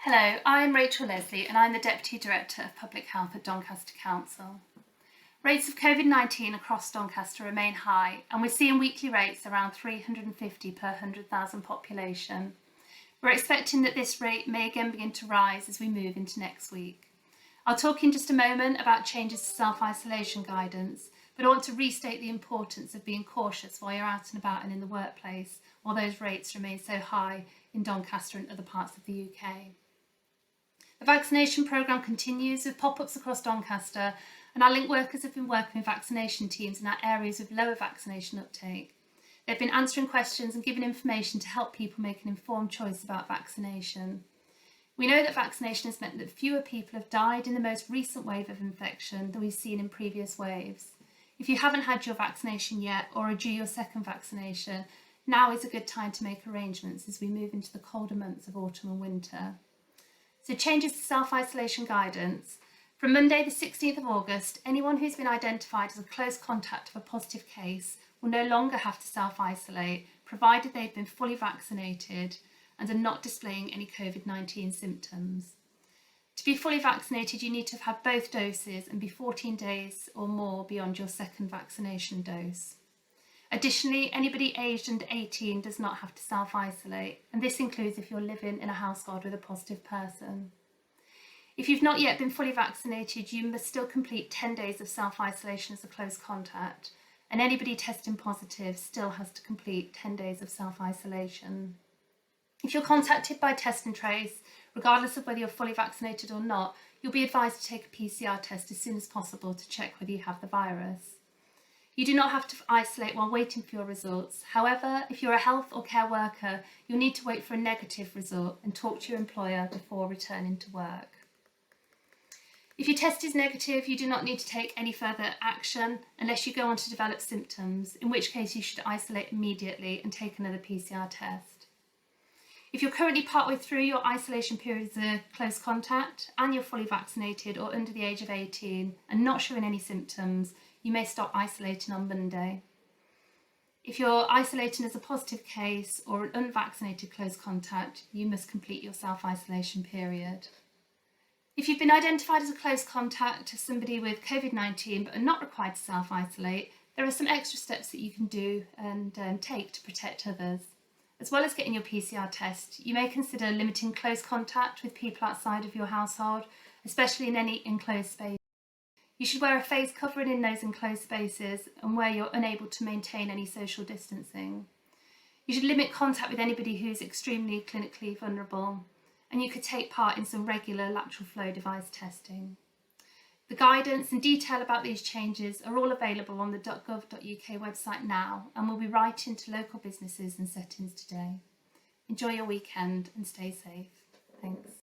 Hello, I'm Rachael and I'm the Deputy Director of Public Health at Doncaster Council. Rates of COVID-19 across Doncaster remain high, and we're seeing weekly rates around 350 per 100,000 population. We're expecting that this rate may again begin to rise as we move into next week. I'll talk in just a moment about changes to self-isolation guidance, but I want to restate the importance of being cautious while you're out and about and in the workplace, while those rates remain so high in Doncaster and other parts of the UK. The vaccination programme continues with pop-ups across Doncaster, and our link workers have been working with vaccination teams in our areas with lower vaccination uptake. They've been answering questions and giving information to help people make an informed choice about vaccination. We know that vaccination has meant that fewer people have died in the most recent wave of infection than we've seen in previous waves. If you haven't had your vaccination yet or are due your second vaccination, now is a good time to make arrangements as we move into the colder months of autumn and winter. So changes to self-isolation guidance. From Monday the 16th of August, anyone who's been identified as a close contact of a positive case will no longer have to self-isolate, provided they've been fully vaccinated and are not displaying any COVID-19 symptoms. To be fully vaccinated, you need to have had both doses and be 14 days or more beyond your second vaccination dose. Additionally, anybody aged under 18 does not have to self-isolate, and this includes if you're living in a household with a positive person. If you've not yet been fully vaccinated, you must still complete 10 days of self-isolation as a close contact, and anybody testing positive still has to complete 10 days of self-isolation. If you're contacted by Test and Trace, regardless of whether you're fully vaccinated or not, you'll be advised to take a PCR test as soon as possible to check whether you have the virus. You do not have to isolate while waiting for your results. However, if you're a health or care worker, you'll need to wait for a negative result and talk to your employer before returning to work. If your test is negative, you do not need to take any further action unless you go on to develop symptoms, in which case you should isolate immediately and take another PCR test. If you're currently partway through your isolation period as a close contact and you're fully vaccinated or under the age of 18 and not showing any symptoms, you may stop isolating on Monday. If you're isolating as a positive case or an unvaccinated close contact, you must complete your self-isolation period. If you've been identified as a close contact to somebody with COVID-19 but are not required to self-isolate, there are some extra steps that you can do and take to protect others. As well as getting your PCR test, you may consider limiting close contact with people outside of your household, especially in any enclosed space. You should wear a face covering in those enclosed spaces and where you're unable to maintain any social distancing. You should limit contact with anybody who's extremely clinically vulnerable, and you could take part in some regular lateral flow device testing. The guidance and detail about these changes are all available on the .gov.uk website now and will be right into local businesses and settings today. Enjoy your weekend and stay safe. Thanks.